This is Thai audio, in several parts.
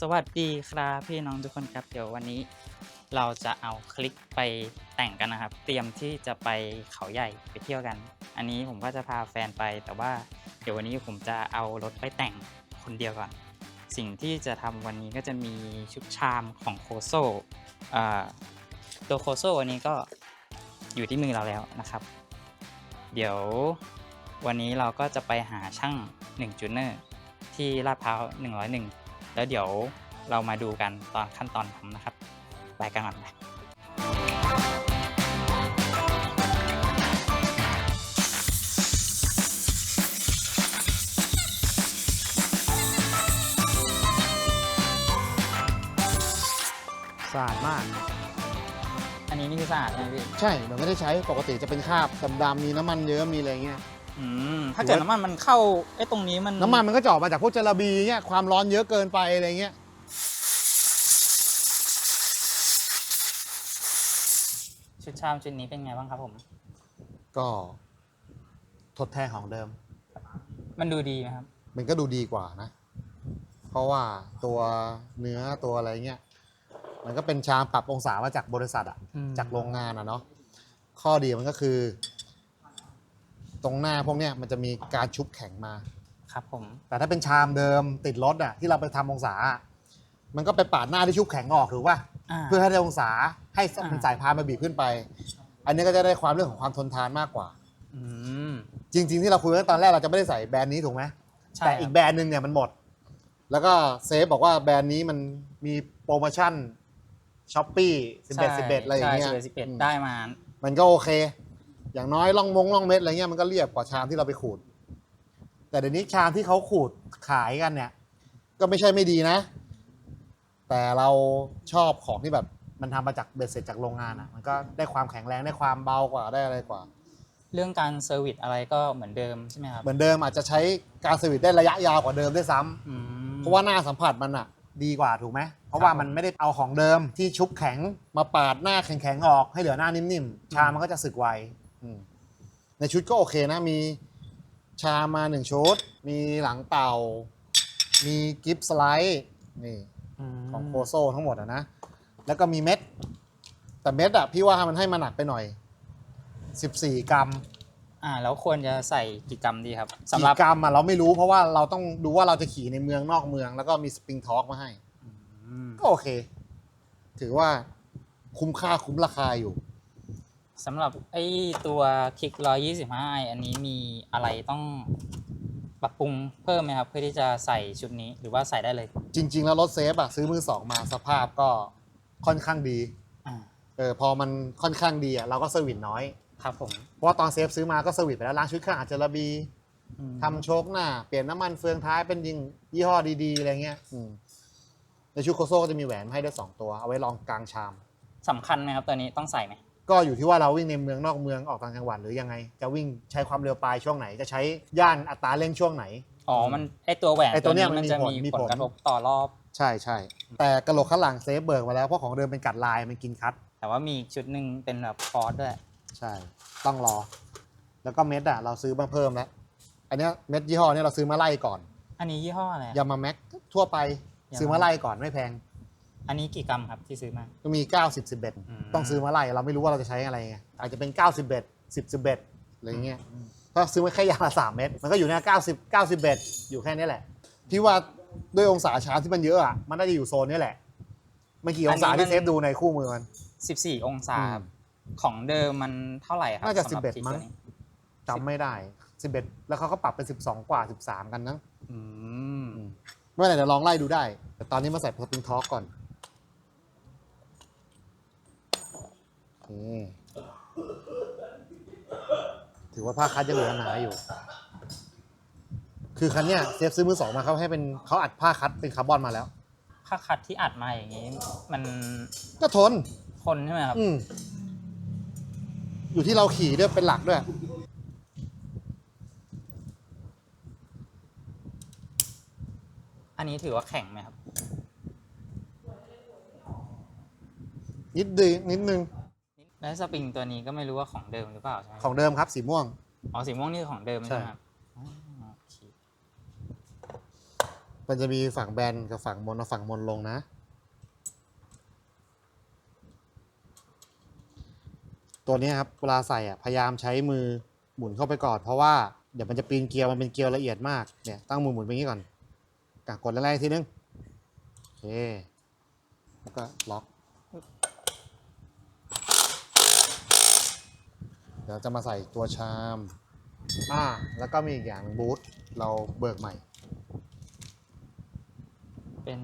สวัสดีครับพี่น้องทุกคนครับเดี๋ยววันนี้เราจะเอาคลิกไปแต่งกันนะครับเตรียมที่จะไปเขาใหญ่ไปเที่ยวกันอันนี้ผมก็จะพาแฟนไปแต่ว่าเดี๋ยววันนี้ผมจะเอารถไปแต่งคนเดียวก่อนสิ่งที่จะทำวันนี้ก็จะมีชุดชามของโคโซตัวโคโซอันนี้ก็อยู่ที่มือเราแล้วนะครับเดี๋ยววันนี้เราก็จะไปหาช่าง1จูเนอร์ที่ลาดพร้าว101แล้วเดี๋ยวเรามาดูกันตอนขั้นตอนทำนะครับไปกันก่อนไปสะอาดมาก อันนี้นี่คือสะอาดใช่ไหมพี่ ใช่เราไม่ได้ใช้ปกติจะเป็นคราบดำๆมีน้ำมันเยอะมีอะไรเงี้ย ถ้าเกิดน้ำมันมันเข้าไอ้ตรงนี้มันน้ำมันมันก็จะออกมาจากพวกจาระบีเงี้ยความร้อนเยอะเกินไปอะไรเงี้ยชุดชามชุดนี้เป็นไงบ้างครับผมก็ทดแทนของเดิม มันดูดีไหมครับมันก็ดูดีกว่านะ เพราะว่าตัวเนื้อตัวอะไรเงี้ยมันก็เป็นชามปรับองศามาจากบริษัทอะจากโรงงานอะเนาะข้อดีมันก็คือ ตรงหน้าพวกเนี้ยมันจะมีการชุบแข็งมาครับผมแต่ถ้าเป็นชามเดิมติดรถอะที่เราไปทำองศามันก็ไปปาดหน้าที่ชุบแข็งออกถูกป่ะเพื่อให้ได้องศาให้มันสายพานมาบีบขึ้นไป อันนี้ก็จะได้ความเรื่องของความทนทานมากกว่าจริงๆที่เราคุยกันตอนแรกเราจะไม่ได้ใส่แบรนด์นี้ถูกไหมแต่อีกแบรนด์หนึ่งเนี่ยมันหมดแล้วก็เซฟบอกว่าแบรนด์นี้มันมีโปรโมชั่นช้อปปี้11อะไรอย่างเงี้ย11ได้มามันก็โอเคอย่างน้อยล่องเม็ดอะไรเงี้ยมันก็เรียบกว่าชามที่เราไปขูดแต่เดี๋ยวนี้ชามที่เขาขูดขายกันเนี่ยก็ไม่ใช่ไม่ดีนะแต่เราชอบของที่แบบมันทำมาจากเบ็ดเสร็จจากโรงงานอ่ะมันก็ได้ความแข็งแรงได้ความเบากว่าได้อะไรกว่าเรื่องการเซอร์วิสอะไรก็เหมือนเดิมใช่ไหมครับเหมือนเดิมอาจจะใช้การเซอร์วิสได้ระยะยาวกว่าเดิมด้วยซ้ำเพราะว่าหน้าสัมผัสมันอ่ะดีกว่าถูกไหมเพราะว่ามันไม่ได้เอาของเดิมที่ชุบแข็งมาปาดหน้าแข็งๆออกให้เหลือหน้านิ่มๆชามมันก็จะสึกไวในชุดก็โอเคนะมีชามมา1ชุดมีหลังเต่ามีกิฟต์สไลด์นี่ของโคโซทั้งหมดนะแล้วก็มีเม็ดแต่เม็ดอะพี่ว่ามันให้มาหนักไปหน่อย14 กรัมแล้วควรจะใส่กี่กรัมดีครับสำหรับกรัมอะเราไม่รู้เพราะว่าเราต้องดูว่าเราจะขี่ในเมืองนอกเมืองแล้วก็มีสปริงทอร์กมาให้ก็โอเคถือว่าคุ้มค่าคุ้มราคาอยู่สำหรับไอ้ตัวคลิก125อันนี้มีอะไรต้องปรับปรุงเพิ่มไหมครับเพื่อที่จะใส่ชุดนี้หรือว่าใส่ได้เลยจริงๆแล้วรถเซฟอะซื้อมือสองมาสภาพก็ค่อนข้างดีพอมันค่อนข้างดีอะเราก็เซอร์วิสน้อยครับผมเพราะว่าตอนเซฟซื้อมาก็เซอร์วิสไปแล้วล้างชุดเครื่องอาจจะระบีทำโชคหน้าเปลี่ยนน้ำมันเฟืองท้ายเป็นยี่ห้อดีๆอะไรเงี้ยในชุดโคโซ่ก็จะมีแหวนให้ด้วย2ตัวเอาไว้รองกลางชามสำคัญไหมครับตัวนี้ต้องใส่ไหมก็อยู่ที่ว่าเราวิ่งในเมืองนอกเมืองออกต่างจังหวัดหรือยังไงจะวิ่งใช้ความเร็วปลายช่วงไหนจะใช้ย่านอัตราเร่งช่วงไหนมันไอตัวแหวนไอตัวเนี้ยมันจะมีผลกระทบต่อรอบใช่แต่กระโหลกข้างหลังเซฟเบิกมาแล้วเพราะของเดิมเป็นกัดลายมันกินคัดแต่ว่ามีชุดหนึ่งเป็นแบบคอร์สด้วยใช่ต้องรอแล้วก็เม็ดอะเราซื้อมาเพิ่มแล้วอันนี้เม็ดยี่ห้อนี้เราซื้อมาไล่ก่อนอันนี้ยี่ห้ออะไรยามาแม็กทั่วไปซื้อมาไล่ก่อนไม่แพงอันนี้กี่กรัมครับที่ซื้อมาก็มี90 11ต้องซื้อมาไล่เราไม่รู้ว่าเราจะใช้อะไรไงอาจจะเป็น90 10 11อะไรเงี้ยถ้าซื้อมาแค่ยางละ3 เม็ดมันก็อยู่ใน90 91อยู่แค่นี้แหละพี่ว่าด้วยองศาชาร์จที่มันเยอะอะมันน่าจะอยู่โซนนี้แหละมันกี่องศาที่เซฟดูในคู่มือมัน14 องศาของเดิมมันเท่าไหร่ครับน่าจะ11มั้งจำไม่ได้11แล้วเขาก็ปรับเป็น12 กว่า13กันนะเมื่อไหร่เดี๋ยวลองไล่ดูได้แต่ตอนนี้มาใส่สปริงทอร์กก่อนถือว่าผ้าคัดยังเหลือหนาอยู่คือคันเนี้ยเซฟซื้อมือ2มาเขาอัดผ้าคัดเป็นคาร์บอนมาแล้วผ้าคัดที่อัดมาอย่างนี้มันก็ทนใช่ไหมครับอยู่ที่เราขี่ด้วยเป็นหลักด้วยอันนี้ถือว่าแข็งไหมครับนิดนึงแล้วสปริงตัวนี้ก็ไม่รู้ว่าของเดิมหรือเปล่าใช่ไหมของเดิมครับสีม่วงสีม่วงนี่ของเดิมใช่ไหมครับ มันจะมีฝั่งแบนกับฝั่งมนเอาฝั่งมนลงนะ ตัวนี้ครับเวลาใส่อ่ะพยายามใช้มือหมุนเข้าไปก่อนเพราะว่าเดี๋ยวมันจะปีนเกลียวมันเป็นเกลียวละเอียดมากเนี่ยตั้งมือหมุนไปงี้ก่อนกดแรงๆทีนึงโอเคแล้วก็ล็อกเดี๋ยวจะมาใส่ตัวชามแล้วก็มีอีกอย่างบูทเราเบิกใหม่ เป็น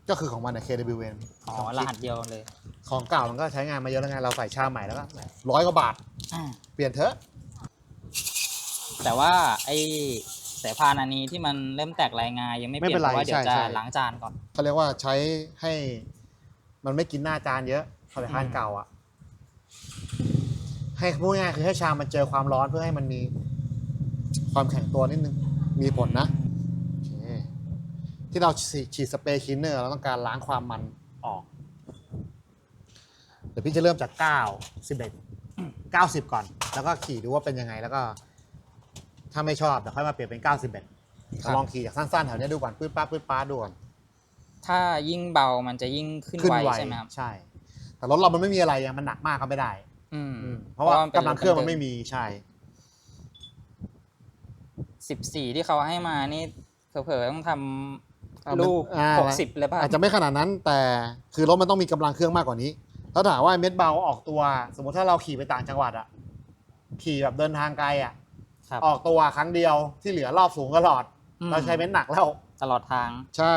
ก็คือของมันเนี่ย KWN อ๋อรหัสเดียวเลย ของเก่ามันก็ใช้งานมาเยอะแล้วไงเราใส่ชามใหม่แล้วก็100 กว่าบาท อ่า เปลี่ยนเถอะ แต่ว่าไอ้สายพานอันนี้ที่มันเริ่มแตกลายงายังไม่เปลี่ยนเพราะว่าเดี๋ยวจะล้างจานก่อน เขาเรียกว่าใช้ให้มันไม่กินหน้าจานเยอะสายพานเก่าอ่ะให้พูดง่ายๆคือให้ชามมันเจอความร้อนเพื่อให้มันมีความแข็งตัวนิดนึงมีผลนะโอเคที่เราฉีดสเปรย์คลีนเนอร์เราต้องการล้างความมันออกเดี๋ยวพี่จะเริ่มจาก9 11 90ก่อนแล้วก็ขี่ดูว่าเป็นยังไงแล้วก็ถ้าไม่ชอบเดี๋ยวค่อยมาเปลี่ยนเป็น91ลองขี่จากสั้นๆแถวนี้ดูก่อนปื๊ดป๊าดูก่อน ถ้ายิ่งเบามันจะยิ่งขึ้นไวใช่ไหมครับ ใช่แต่รถเรามันไม่มีอะไรมันหนักมากก็ไม่ได้ เพราะว่ากำลังเครื่องมันไม่มีใช่14ที่เขาให้มานี่เผลอๆต้องทำลูก60เลยป่ะ อาจจะไม่ขนาดนั้นแต่คือรถมันต้องมีกำลังเครื่องมากกว่านี้ถ้าถามว่าเม็ดเบาออกตัว สมมติถ้าเราขี่ไปต่างจังหวัดอ่ะขี่แบบเดินทางไกลอ่ะออกตัวครั้งเดียวที่เหลือรอบสูงตลอดเราใช้เม็ดหนักแล้วตลอดทางใช่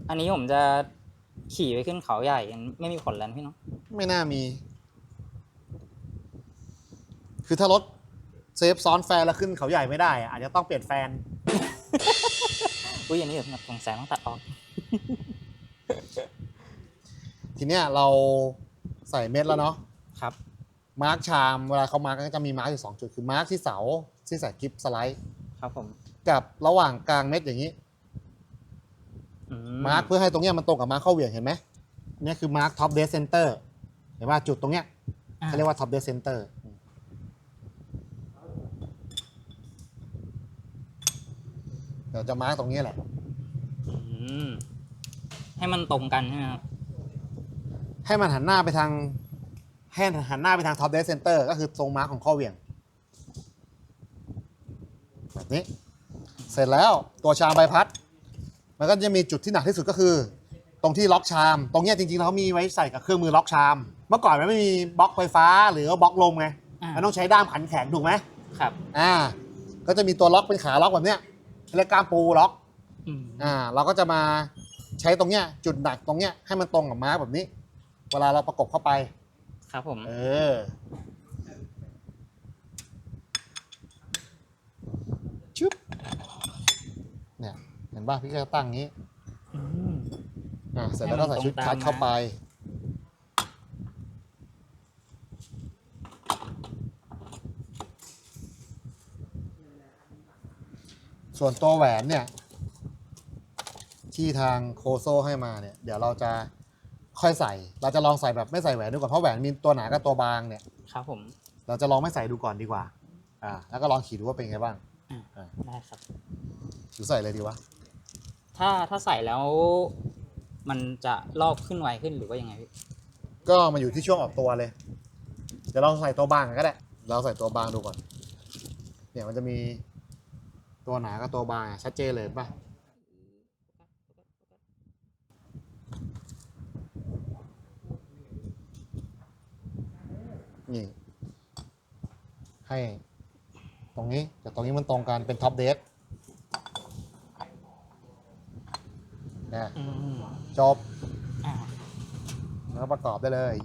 อันนี้ผมจะขี่ไปขึ้นเขาใหญ่ไม่มีผลแล้วพี่เนาะไม่น่ามี คือถ้ารถเซฟซ้อนแฟนแล้วขึ้นเขาใหญ่ไม่ได้อาจจะต้องเปลี่ยนแฟนอุ้ยอันนี้แบบสงสัยต้องตัดออก ทีเนี้ยเราใส่เม็ดแล้วเนาะครับ มาร์กชามเวลาเขามาร์กก็จะมีมาร์กอยู่2 จุดคือมาร์กที่เสาที่ใส่กิฟสไลด์ครับผมกับระหว่างกลางเม็ดอย่างนี้มาร์กเพื่อให้ตรงเนี้ยมันตรงกับมาร์กเข้าเหวี่ยงเห็นไหมนี่คือมาร์กท็อปเดสเซนเตอร์เห็นว่าจุดตรงเนี้ยเขาเรียกว่าท็อปเดสเซนเตอร์เดี๋ยวจะมาร์กตรงนี้แหละให้มันตรงกันใช่ไหมครับให้มันหันหน้าไปทางท็อปเดสเซนเตอร์ก็คือตรงมาร์กของข้อเหวี่ยงแบบนี้เสร็จแล้วตัวชามใบพัดมันก็จะมีจุดที่หนักที่สุดก็คือตรงที่ล็อกชามตรงนี้จริงๆเขามีไว้ใส่กับเครื่องมือล็อกชามเมื่อก่อนมันไม่มีบล็อกไฟฟ้าหรือบล็อกลมไงมันต้องใช้ด้ามขันแข็งถูกไหมครับก็จะมีตัวล็อกเป็นขาล็อกแบบเนี้ยเรียกก้ามปูล็อกเราก็จะมาใช้ตรงเนี้ยจุดหนักตรงเนี้ยให้มันตรงกับมาร์กแบบนี้เวลาเราประกบเข้าไปครับผมชุบเนี่ยเห็นป่ะพี่ก็ตั้งงี้เสร็จแล้วก็ใส่ชุดคัดเข้าไปส่วนตัวแหวนเนี่ยที่ทางโคโซให้มาเนี่ยเดี๋ยวเราจะค่อยใส่เราจะลองใส่แบบไม่ใส่แหวนดูก่อนเพราะแหวนมีตัวหนากับตัวบางเนี่ยครับผมเราจะลองไม่ใส่ดูก่อนดีกว่าแล้วก็ลองขี่ดูว่าเป็นไงบ้างได้ครับหรือใส่เลยดีวะถ้าใส่แล้วมันจะลอกขึ้นไวขึ้นหรือว่ายังไงพี่ก็มาอยู่ที่ช่วงออกตัวเลยเดี๋ยวเราใส่ตัวบางก็ได้เราใส่ตัวบางดูก่อนเนี่ยมันจะมีตัวหนากับตัวบางชัดเจนเลยป่ะนี่ให้ตรงนี้แต่ตรงนี้มันตรงกันเป็นท็อปเดสนะจบแล้วประกอบได้เลย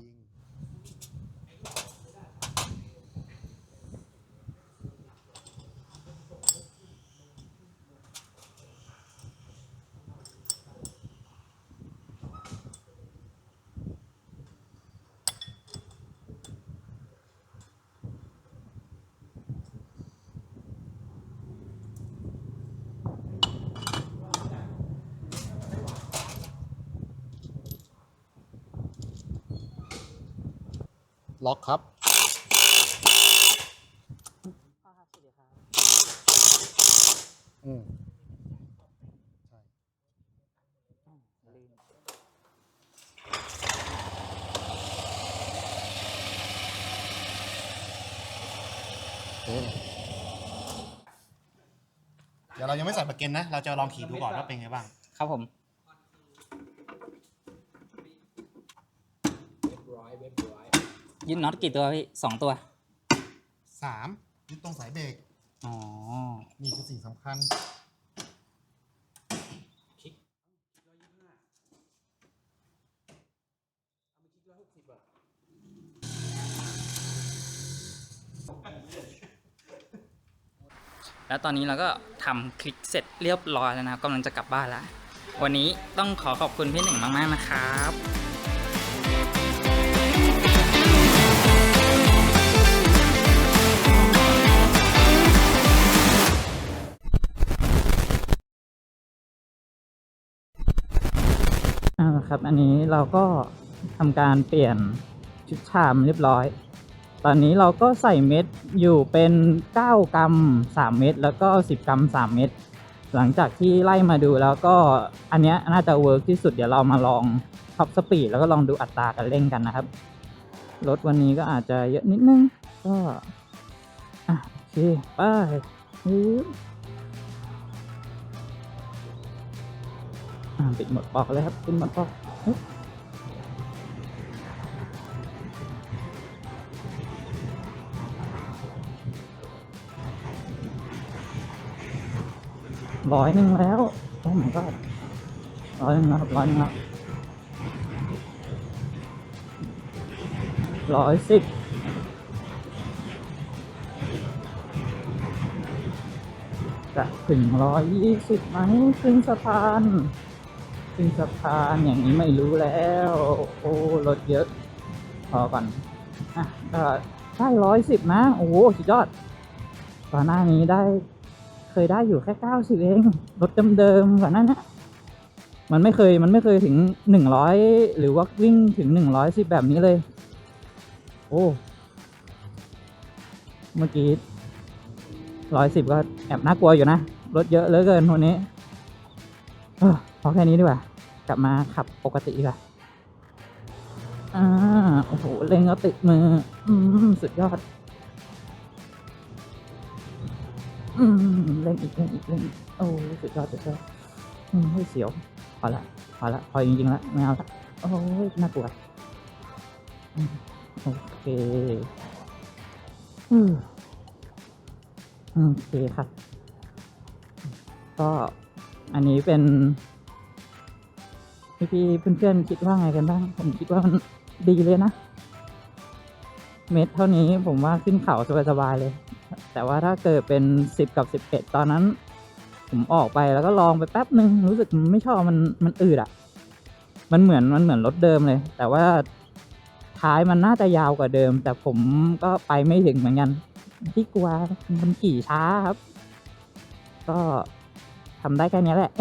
ล็อกครับ อืมใช่เดี๋ยวเรายังไม่ใส่ประเก็นนะ เราจะลองขี่ดูก่อนว่าเป็นไงบ้าง ครับผม ยึดน็อตกี่ตัวพี่2 ตัว 3 ยึดตรงสายเบรก อ๋อ นี่คือสิ่งสำคัญ แล้วตอนนี้เราก็ทำคลิกเสร็จเรียบร้อยแล้วนะครับกำลังจะกลับบ้านแล้ว วันนี้ต้องขอขอบคุณพี่หนึ่งมากๆนะครับครับอันนี้เราก็ทำการเปลี่ยนชุดชามเรียบร้อย ตอนนี้เราก็ใส่เม็ดอยู่เป็น9 กรัม3 เม็ดแล้วก็10 กรัม3 เม็ดหลังจากที่ไล่มาดูแล้วก็อันเนี้ยน่าจะเวิร์กที่สุดเดี๋ยวเรามาลองท็อปสปีดแล้วก็ลองดูอัตราการเร่งกันนะครับรถวันนี้ก็อาจจะเยอะนิดนึงก็โอเคไปปิดหมดปอกเลยครับปิดหมดปอก100แล้วโอ้ my god 100แล้วครับ100แล้ว110จะถึง120ไหมขึ้นสะพานอย่างนี้ไม่รู้แล้วโอ้รถเยอะพอก่อนก็ได้110นะโอ้โหสุดยอดก่อนหน้านี้เคยได้อยู่แค่90เองรถเดิมๆก่อนหน้านี้มันไม่เคยถึง100หรือว่าวิ่งถึง110แบบนี้เลยโอ้เมื่อกี้110ก็แอบน่ากลัวอยู่นะรถเยอะเหลือเกินวันนี้พอแค่นี้ดีกว่ากลับมาขับปกติดีกว่าโอ้โหเร่งก็ติดมือสุดยอดเร่งอีกโอ้สุดยอดให้เสียวพอละพอจริงๆแล้วไม่เอาละโอ้ยน่ากลัวโอเคครับก็อันนี้เป็นพี่เพื่อนๆคิดว่าไงกันบ้างผมคิดว่ามันดีเลยนะเม็ดเท่านี้ผมว่าขึ้นเขาสบายๆเลยแต่ว่าถ้าเกิดเป็น10 กับ 11ตอนนั้นผมออกไปแล้วก็ลองไปแป๊บนึงรู้สึกไม่ชอบมันอืดมันเหมือนรถเดิมเลยแต่ว่าท้ายมันน่าจะยาวกว่าเดิมแต่ผมก็ไปไม่ถึงเหมือนกันที่กลัวมันขี่ช้าครับก็ทำได้แค่นี้แหละ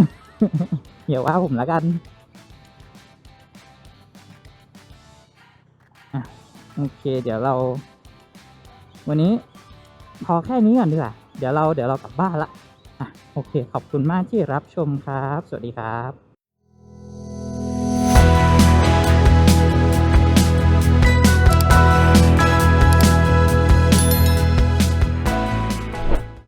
อย่าว่าผมแล้วกันโอเคเดี๋ยวเราวันนี้พอแค่นี้ก่อนดีกว่าเดี๋ยวเรากลับบ้านละโอเคขอบคุณมากที่รับชมครับสวัสดีครับ